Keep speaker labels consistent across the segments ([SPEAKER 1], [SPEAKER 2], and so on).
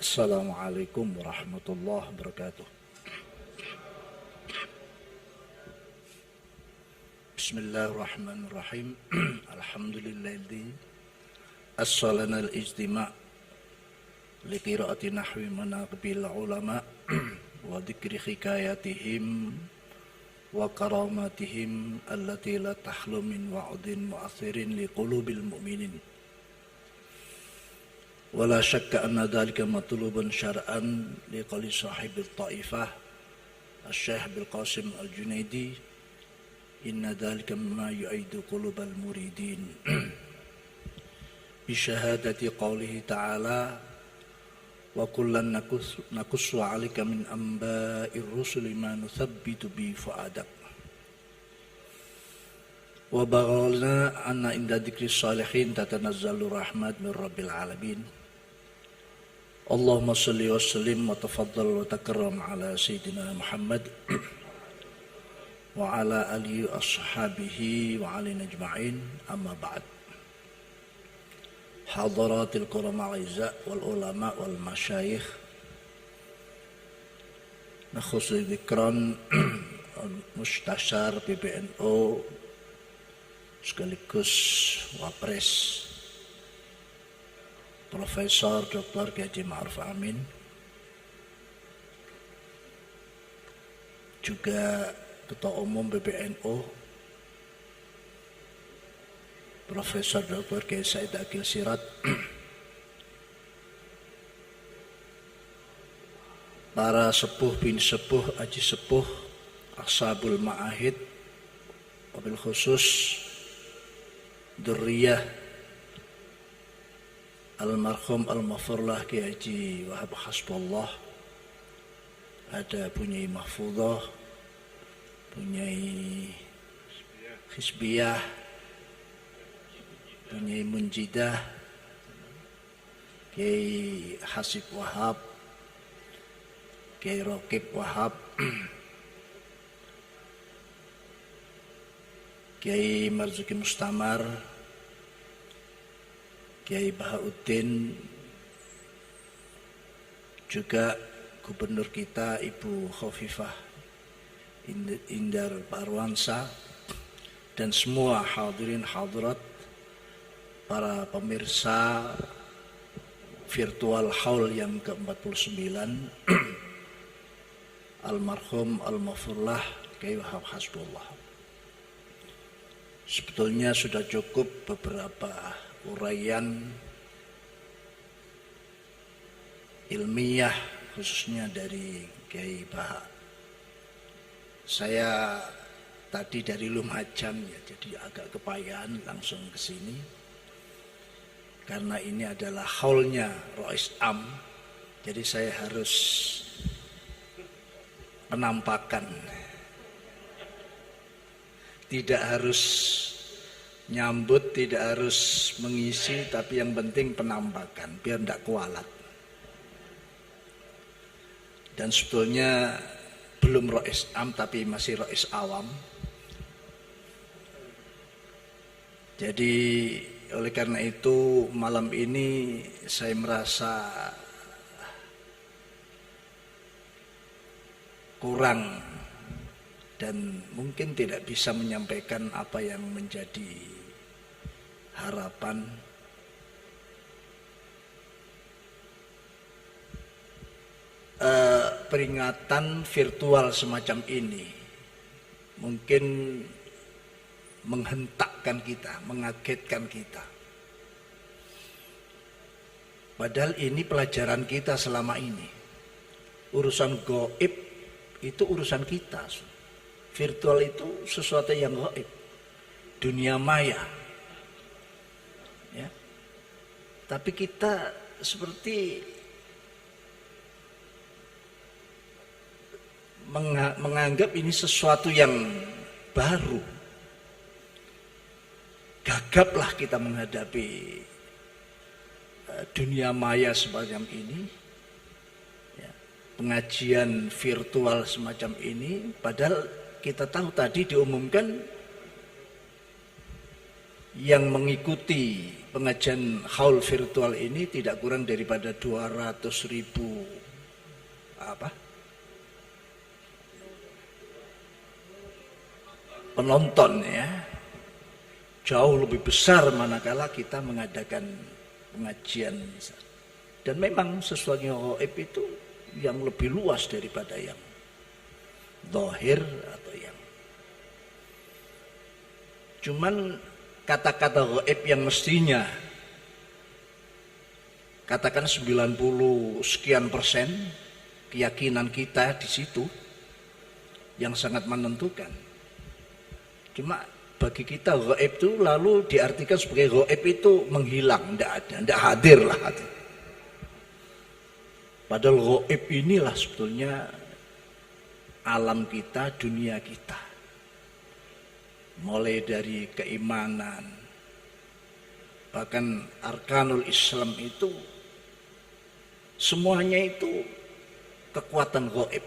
[SPEAKER 1] Assalamualaikum warahmatullahi wabarakatuh. Bismillahirrahmanirrahim. Alhamdulilladzi as-salana al-ijtima' li qiraati nahwi manaqibil ulama wa dzikri hikayatihim wa karamatihim allati la tahlu min wa'din mu'athirin li qulubil mu'minin. ولا شك أن ذلك مطلوب شرعا لقول صاحب الطائفة الشيخ بالقاسم الجنيدي إن ذلك مما يعيد قلوب المريدين بشهادة قوله تعالى وكلا نقص عليك من أنباء الرسل ما نثبت به فؤادك وبلغنا أن عند ذكر الصالحين تتنزل الرحمات من رب العالمين اللهم صل وسلم وتفضل وتكرم على سيدنا محمد وعلى آله وأصحابه وعلينا أجمعين أما بعد حضرات الكرماء الأعزاء والعلماء والمشايخ نخص ذكرا مستشار PBNU sekaligus Wapres Profesor Dr. Haji Ma'ruf Amin, juga Ketua Umum PBNU Profesor Dr. Kiai Said Akil Sirot, para sepuh bin sepuh, aji sepuh, ashabul ma'ahid, wabil khusus Durriyah almarhum al-mafurlah Kiai Haji Wahab Hasbullah, ada Punyai Mahfudhah, Punyai Hizbiyah, Punyai Munjidah, Kiai Hasib Wahab, Kiai Rokib Wahab, Kiai Marzuki Mustamar, Kiai Bahauddin, juga Gubernur kita Ibu Khofifah Indar Parwansa, dan semua hadirin hadirat, para pemirsa virtual haul yang ke-49 almarhum al-mafurlah Kiai Wahab Hasbullah. Sebetulnya sudah cukup beberapa uraian ilmiah khususnya dari Kiai Baha. Saya tadi dari Lumajang ya, jadi agak kepayahan langsung ke sini karena ini adalah haulnya Rois Am, jadi saya harus penampakan, tidak harus nyambut, tidak harus mengisi, tapi yang penting penampakan biar tidak kualat. Dan sebetulnya belum Rois Am tapi masih Rois Awam. Jadi oleh karena itu malam ini saya merasa kurang dan mungkin tidak bisa menyampaikan apa yang menjadi harapan peringatan virtual semacam ini mungkin menghentakkan kita, mengagetkan kita. Padahal ini pelajaran kita selama ini. Urusan gaib itu urusan kita. Virtual itu sesuatu yang gaib, dunia maya. Ya. Tapi kita seperti menganggap ini sesuatu yang baru. Gagaplah kita menghadapi dunia maya semacam ini, ya, pengajian virtual semacam ini, padahal kita tahu tadi diumumkan yang mengikuti pengajian haul virtual ini tidak kurang daripada 200.000 penonton ya. Jauh lebih besar manakala kita mengadakan pengajian. Dan memang sesuatu yang gaib itu yang lebih luas daripada yang zahir atau yang. Cuman kata-kata gaib yang mestinya katakan 90 sekian persen keyakinan kita di situ yang sangat menentukan. Cuma bagi kita gaib itu lalu diartikan sebagai gaib itu menghilang, tidak ada, tidak hadir lah. Padahal gaib inilah sebetulnya alam kita, dunia kita. Mulai dari keimanan, bahkan arkanul Islam itu semuanya itu kekuatan gaib.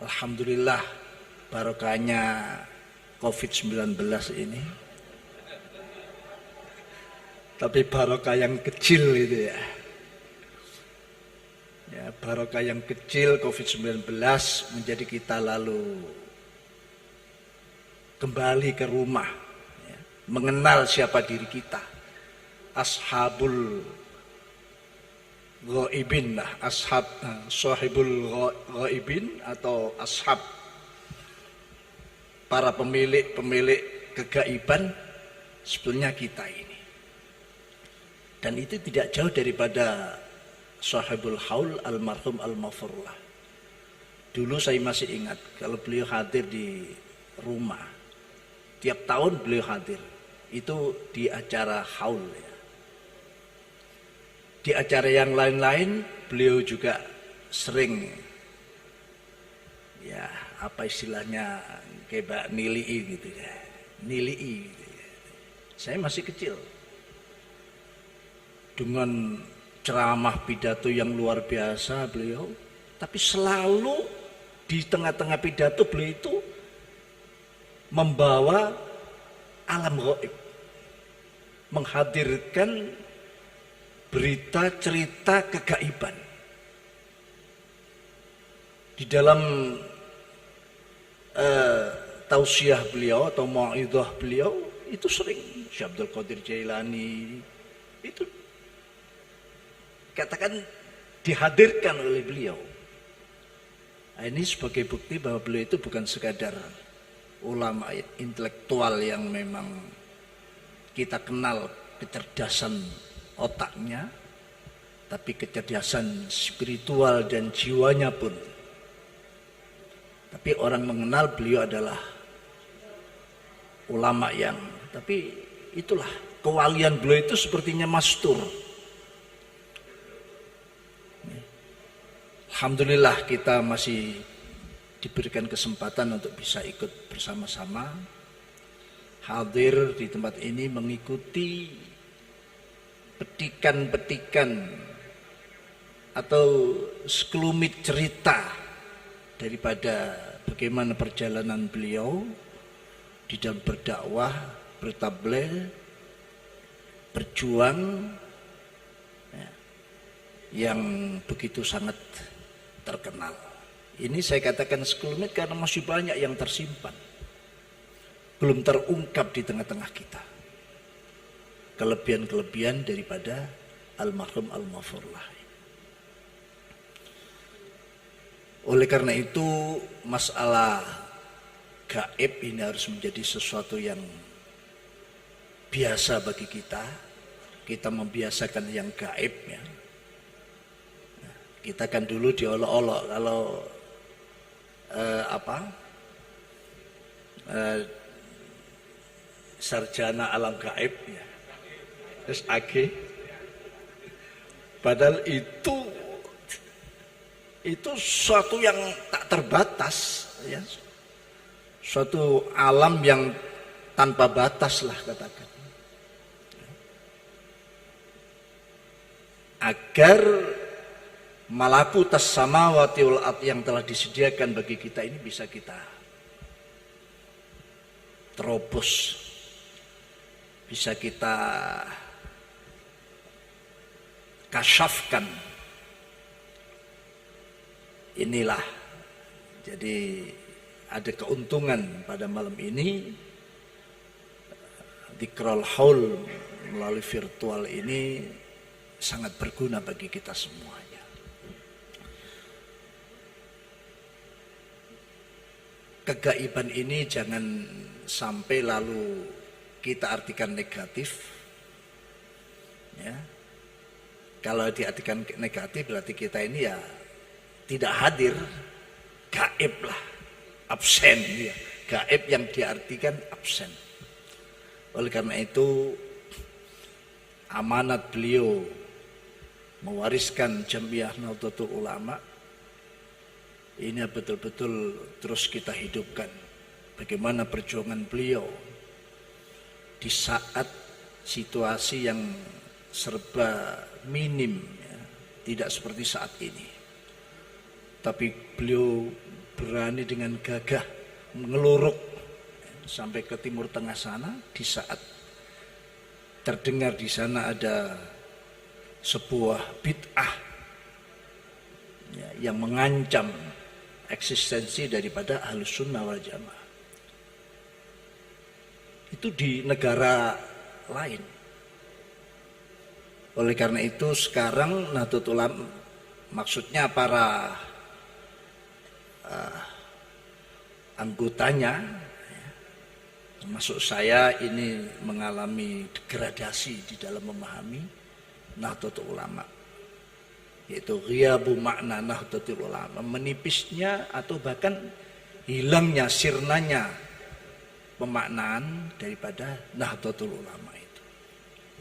[SPEAKER 1] Alhamdulillah barokahnya COVID-19 ini. Tapi barokah yang kecil itu ya. Ya, barokah yang kecil COVID-19 menjadi kita lalu kembali ke rumah, ya, mengenal siapa diri kita. Ashabul ghaibin lah, sahibul ghaibin atau ashab, para pemilik kegaiban sebetulnya kita ini. Dan itu tidak jauh daripada sahibul haul almarhum al-Mafurlah. Dulu saya masih ingat kalau beliau hadir di rumah, tiap tahun beliau hadir itu di acara haul ya. Di acara yang lain-lain beliau juga sering ya apa istilahnya kayak nilii gitu ya, nilii gitu ya. Saya masih kecil dengan ceramah pidato yang luar biasa beliau, tapi selalu di tengah-tengah pidato beliau itu membawa alam gaib, menghadirkan berita cerita kegaiban. Di dalam tausiah beliau atau mau'idhah beliau itu sering Syekh Abdul Qadir Jailani itu katakan dihadirkan oleh beliau. Nah, ini sebagai bukti bahwa beliau itu bukan sekadar ulama intelektual yang memang kita kenal kecerdasan otaknya, tapi kecerdasan spiritual dan jiwanya pun. Tapi orang mengenal beliau adalah ulama yang, tapi itulah kewalian beliau itu sepertinya mastur. Alhamdulillah kita masih diberikan kesempatan untuk bisa ikut bersama-sama hadir di tempat ini mengikuti petikan-petikan atau sekelumit cerita daripada bagaimana perjalanan beliau di dalam berdakwah, bertabligh, berjuang ya, yang begitu sangat terkenal. Ini saya katakan sekelumit karena masih banyak yang tersimpan, belum terungkap di tengah-tengah kita. Kelebihan-kelebihan daripada almarhum al-Mafurlah. Oleh karena itu masalah gaib ini harus menjadi sesuatu yang biasa bagi kita. Kita membiasakan yang gaib ya. Kita kan dulu diolok-olok kalau sarjana alam gaib ya. SAG. Padahal itu suatu yang tak terbatas ya. Suatu alam yang tanpa batas lah katakan. Agar malakutas samawati wal ardh yang telah disediakan bagi kita ini bisa kita terobos, bisa kita kasyafkan. Inilah, jadi ada keuntungan pada malam ini. Dzikrul Haul melalui virtual ini sangat berguna bagi kita semuanya. Kegaiban ini jangan sampai lalu kita artikan negatif. Ya. Kalau diartikan negatif berarti kita ini ya tidak hadir, gaib lah, absen. Ya. Gaib yang diartikan absen. Oleh karena itu amanat beliau mewariskan Jamiah Nahdlatul Ulama ini betul-betul terus kita hidupkan. Bagaimana perjuangan beliau di saat situasi yang serba minim, ya, tidak seperti saat ini. Tapi beliau berani dengan gagah mengeluruk sampai ke Timur Tengah sana di saat terdengar di sana ada sebuah bid'ah ya, yang mengancam eksistensi daripada Ahlus Sunnah wal Jamaah. Itu di negara lain. Oleh karena itu sekarang Nahdlatul Ulama, maksudnya para anggotanya, termasuk saya, ini mengalami degradasi di dalam memahami Nahdlatul Ulama, yaitu ghiyabu makna Nahdlatul Ulama, menipisnya atau bahkan hilangnya, sirnanya pemaknaan daripada Nahdlatul Ulama itu.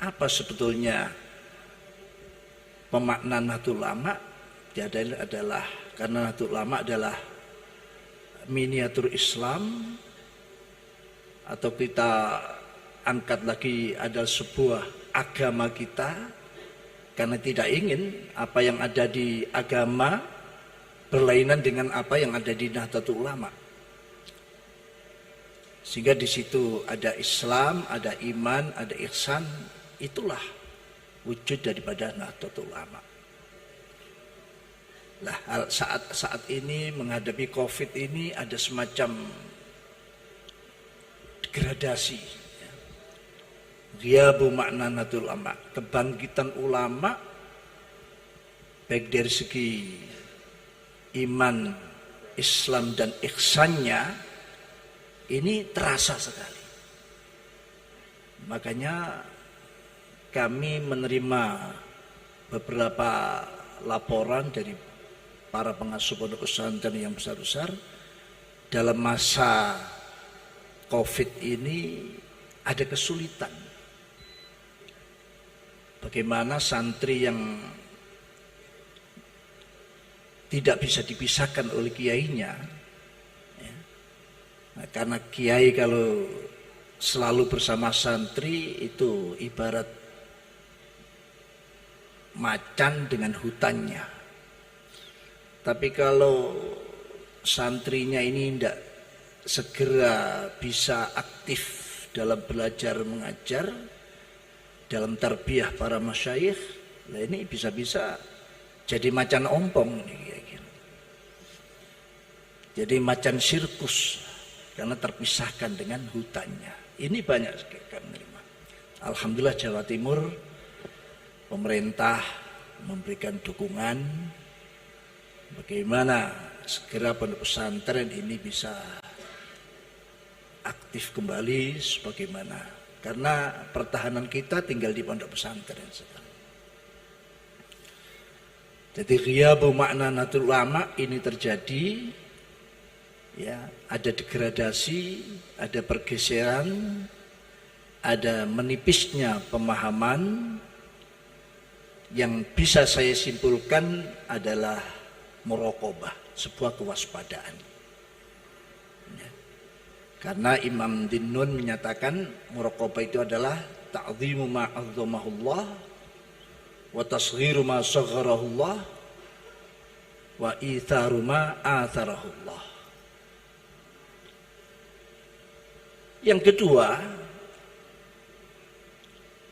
[SPEAKER 1] Apa sebetulnya pemaknaan Nahdlatul Ulama? Jadi adalah karena Nahdlatul Ulama adalah miniatur Islam, atau kita angkat lagi adalah sebuah agama kita, karena tidak ingin apa yang ada di agama berlainan dengan apa yang ada di Nahdlatul Ulama. Sehingga di situ ada Islam, ada iman, ada ihsan. Itulah wujud daripada Nahdlatul Ulama. Lah, saat ini menghadapi Covid ini ada semacam degradasi, ghiyabu makna Nahdlatul Ulama, kebangkitan ulama baik dari segi iman, Islam dan ihsannya ini terasa sekali. Makanya kami menerima beberapa laporan dari para pengasuh pondok pesantren yang besar-besar dalam masa Covid ini ada kesulitan. Bagaimana santri yang tidak bisa dipisahkan oleh kiainya, ya. Nah, karena kiai kalau selalu bersama santri itu ibarat macan dengan hutannya. Tapi kalau santrinya ini tidak segera bisa aktif dalam belajar mengajar, dalam tarbiyah para masyayikh, nah ini bisa-bisa jadi macan ompong nih, kira-kira. Jadi macan sirkus karena terpisahkan dengan hutannya. Ini banyak sekali kami menerima. Alhamdulillah Jawa Timur pemerintah memberikan dukungan bagaimana segera pondok pesantren ini bisa aktif kembali sebagaimana, karena pertahanan kita tinggal di pondok pesantren sekarang. Jadi ghiyabu makna Nahdlatul Ulama ini terjadi, ya, ada degradasi, ada pergeseran, ada menipisnya pemahaman. Yang bisa saya simpulkan adalah muraqabah, sebuah kewaspadaan. Karena Imam Dinnun menyatakan muraqabah itu adalah ta'zimu ma 'azzamahullah wa tasghiru ma sagharahullah wa itharu ma atharahullah. Yang kedua,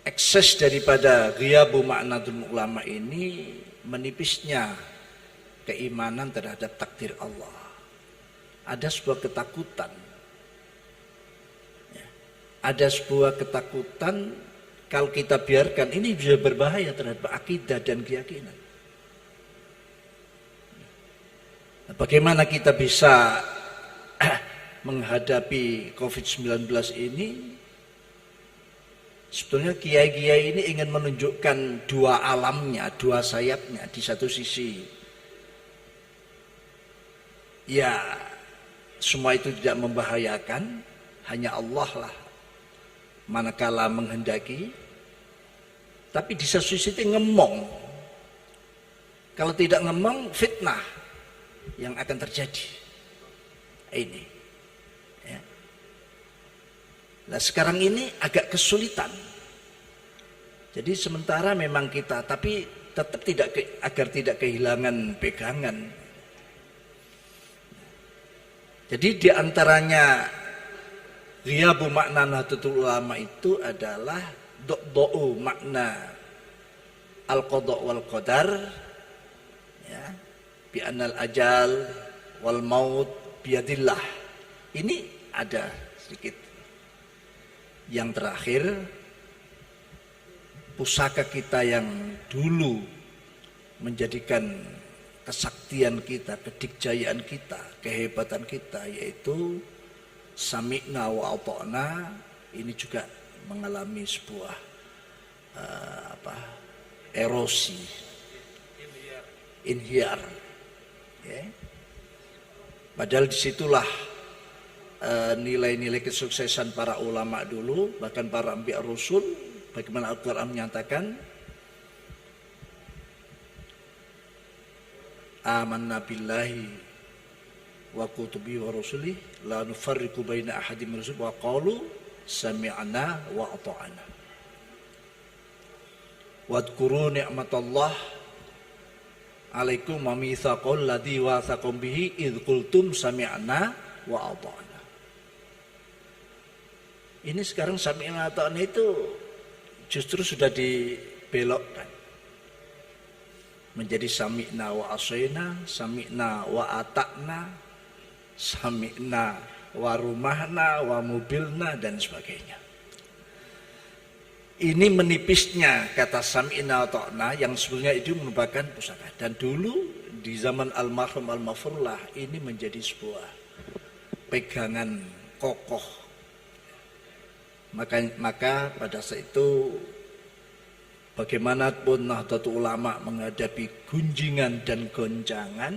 [SPEAKER 1] ekses daripada ghiyabu ma'natul ulama ini menipisnya keimanan terhadap takdir Allah. Ada sebuah ketakutan. Ada sebuah ketakutan kalau kita biarkan ini bisa berbahaya terhadap akidah dan keyakinan. Bagaimana kita bisa menghadapi COVID-19 ini? Sebetulnya kiai-kiai ini ingin menunjukkan dua alamnya, dua sayapnya. Di satu sisi, ya semua itu tidak membahayakan, hanya Allah lah manakala menghendaki. Tapi di satu sisi itu ngemong. Kalau tidak ngemong, fitnah yang akan terjadi. Ini. Ya. Nah sekarang ini agak kesulitan. Jadi sementara memang kita, tapi tetap agar tidak kehilangan pegangan. Jadi diantaranya ghiyabu makna Nahdlatul Ulama itu adalah do'u makna al-qada' wal qadar, ya, bi annal ajal wal maut biyadillah. Ini ada sedikit. Yang terakhir, pusaka kita yang dulu menjadikan kesaktian kita, kedikjayaan kita, kehebatan kita, yaitu sami'na wa ata'na, ini juga mengalami sebuah erosi, inhiar. Ya. Padahal disitulah nilai-nilai kesuksesan para ulama dulu, bahkan para anbiya rasul. Bagaimana Al-Quran menyatakan, amanna billahi wa kutubi wa rasulih la nufarriqu baina ahadin min rusul wa qalu sami'na wa ata'na. Wadhkuru ni'matallah alaikum wa mitsaqal ladzi wathaqum bihi idz qultum sami'na wa ata'na. Ini sekarang sami'na wa ata'na itu justru sudah dibelokkan menjadi sami'na wa asaina, sami'na wa ata'na, sami'na wa rumahna wa mobilna dan sebagainya. Ini menipisnya kata sami'na wa ta'na yang sebetulnya itu merupakan pusaka. Dan dulu di zaman almarhum al-Mafurlah ini menjadi sebuah pegangan kokoh. Maka pada saat itu bagaimanapun Nahdlatul Ulama menghadapi gunjingan dan goncangan,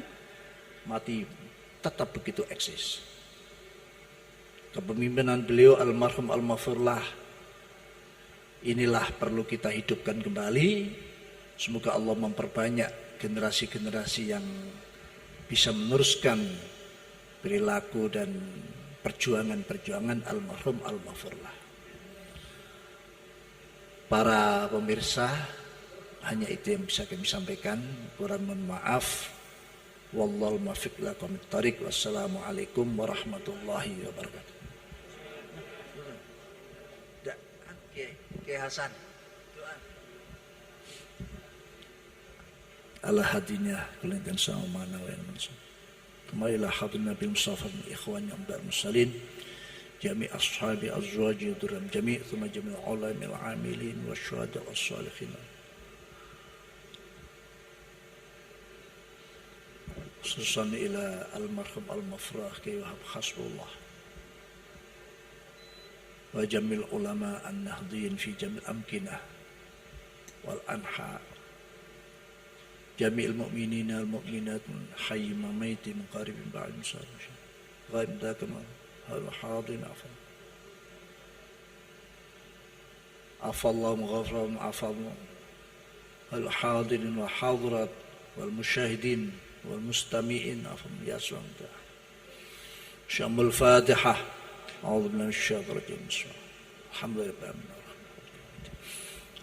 [SPEAKER 1] mati tetap begitu eksis. Kepemimpinan beliau almarhum al-Mafurlah inilah perlu kita hidupkan kembali. Semoga Allah memperbanyak generasi-generasi yang bisa meneruskan perilaku dan perjuangan-perjuangan almarhum al-Mafurlah. Para pemirsa, hanya itu yang bisa kami sampaikan. Kurang mohon maaf. Wallahul muwaffiq ila aqwamit thoriq. Wassalamualaikum warahmatullahi wabarakatuh. Oke, Hasan. Doa. Ala hadinya kulintan sama mana wa mansa. Kembalilah hadirin Nabi Mustafa dan ikhwan yang bermusalin. جميع أصحاب أزواجه درهم جميع ثم جميع العلماء العاملين والشهداء والصالحين خصوصا إلى المرحوم المفروح كي يوهب حسب الله وجميع العلماء النهضيين في جميع الأمكنة والأنحاء جميع المؤمنين والمؤمنات من حي وميت من قريب بعد مسار غير ذاك الحاضرين عفا الله مغفرا عفا الله الحاضرين والحاضرات والمشاهدين والمستمعين عفا يا سبحانه. شام الفاتحة. أعوذ بالله من الشيطان الرجيم. الحمد لله رب العالمين.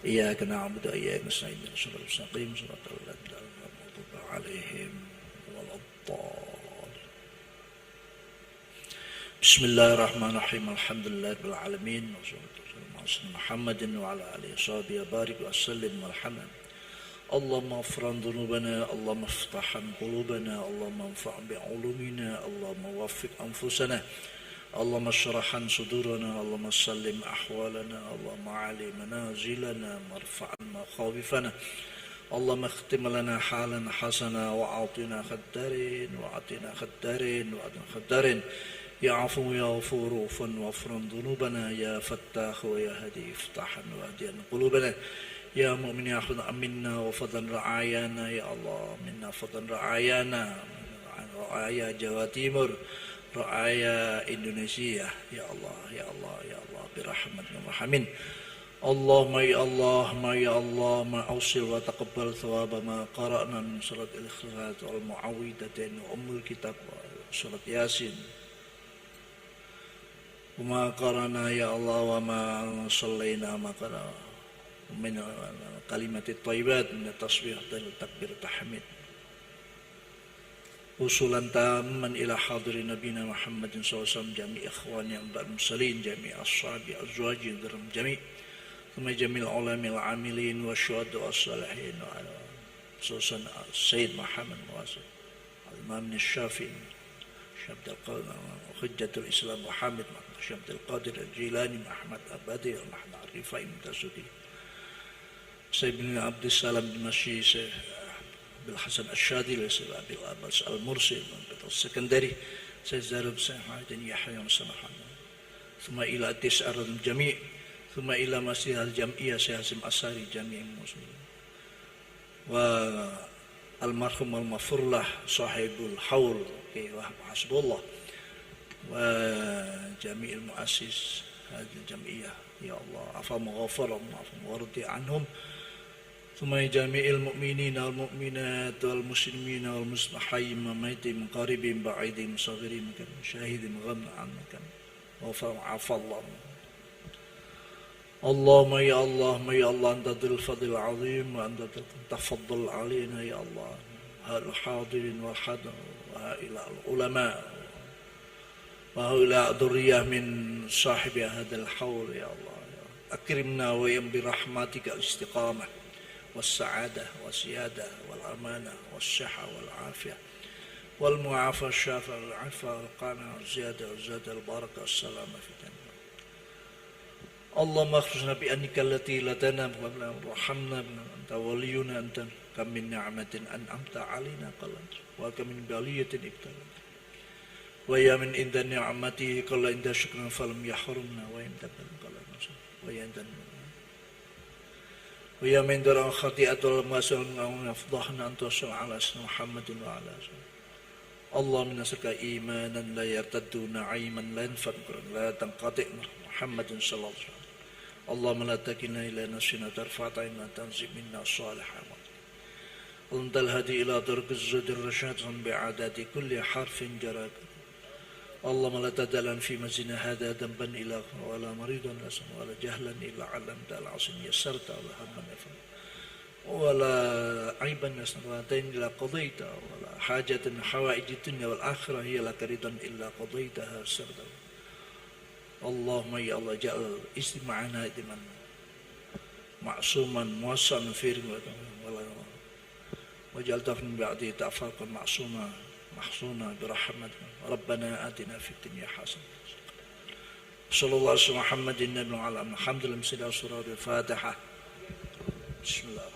[SPEAKER 1] إياك نعبد وإياك نستعين اهدنا الصراط المستقيم صراط الذين أنعمت عليهم غير المغضوب عليهم ولا الضالين. Bismillahirrahmanirrahim. Alhamdulillahirabbil alamin. Wassalatu wassalamu ala sayyidina Muhammadin wa ala alihi washabihi barik wa sallim walhamdulillah. Allahumma ighfir dhunubana, Allahumma iftah qulubana, Allahumma anfa' bi'ulumina, Allahumma waffiq anfusana, Allahumma shrah sudurana, Allahumma sallim ahwalana, Allahumma ali manazilana, marfa' makhawifana, Allahumma ikhtim lana halan hasana wa atina khaddarin wa atina khaddarin wa atina khaddarin. Ya afu ya ghafuru fan wafran dhunubana, ya fattah wa ya hadi iftahan wa hadiyan qulubana, ya mu'min ya khudh minna wa fadlan ra'ayana, ya Allah minna fadlan ra'ayana, ra'aya Jawa Timur, ra'aya Indonesia, ya Allah ya Allah ya Allah birahmatika rahamin. Allahumma ya Allah ma ya Allah ma awsil wa taqabbal thawaba ma qara'na min surat al-ikhlas wal mu'awwidatayn wa ummul kitab wa surat Yasin. Wa qarana ya Allah wa ma sallaina ma qara min kalimat thayyibat min tasbih dan takbir tahmid. Usulan tamman ila hadirin nabiyina Muhammadin sallallahu alaihi wasallam jami' ikhwani al mursalin jami' ashabi azwaji dalam jami' thumma jami' ulamil amilin wa syuhada was-salihin wa ala susan Sayyid Muhammad Wasif al-Imam Syafi'i Syabdul Qadir Hujjatul Islam Muhammad Syabdul Qadir Al-Jilani Muhammad Abadi Al-Mahmad Rifai Mutasuki Sayyid bin Abdul Salam bin Masyi Sayyid Bil Hasan Al-Shadil Sayyid Abil Abbas Al-Mursi Al-Sekandari Sayyid Zarub Sayyid Ma'idin Yahya Musamahan Thumma ila Tis'ar Al-Jami' Thumma ila Masjid Al-Jam'iyah Sayyid Hasim Asari Jami' Muslim Wa Al-Marhum Al-Mafurlah Sahibul Haul Wa Hasbullah Wa Jami'il Mu'assis Hadil Jam'iyah Ya Allah Afa maghafirahum Afa wardi anhum Thumma jami'il mu'minina wal mu'minat wal muslimina wal muslimin Maitim qaribim ba'idim saghirim Syahidim ghamna annakan Wa fa'afallah Allahumma ya Allah ya Allah anta dzul fadil azim wa anta tafaddal alaina ya Allah hal hadirin wal hadar wa ila al ulama wa ila dzurriyyah min sahibi hadzal haul ya Allah akrimna wa yam bi rahmatika istiqamah was sa'adah was siyadah wal amanah was sihah wal afiyah wal mu'afah syafa wal afa wal qana ziyadah zada al barakah assalamah fi jannah. Allahumma akhrijna bi annika allati la tanam wa rahamna anta waliyuna anta kam min ni'matin an'amta alaina qalan wa kam min baliyatin ibtalat wa ya min inda ni'mati qala inda syukran falam yahrumna wa inda qalan wa ya inda wa ya min dara khati'atul masal afdahna anta ala Muhammadin wa ala Allahumma nasaka imanan la yartaddu na'iman la yanfad la tanqati Muhammadin sallallahu alaihi wasallam Allahumma la takilna ila nafsina tarfata inna tanzib minna salihah Antal hadi ila darqiz zudir rasyad bi'adati kulli harfin jarak Allahumma la tadalan fi mazina hadha damban ila wala maridan lasan wala jahlan ila alam dal asin yassarta wala hamman yafan wala aiban nasan wa tain ila qadaita wala hajatan hawaiji dunya wal akhirah hiya lakaridan illa qadaitaha sarda Allahumma ya Allah ja'al istima'ana iman ma'suman muassan firin waj'al tafnin ba'di ta'faqan ma'suma mahsuna birahmatika Rabbana atina fid dunya hasanah sallallahu alaihi Muhammadin nabiyil alam alhamdulillah surah al-Fatihah Bismillah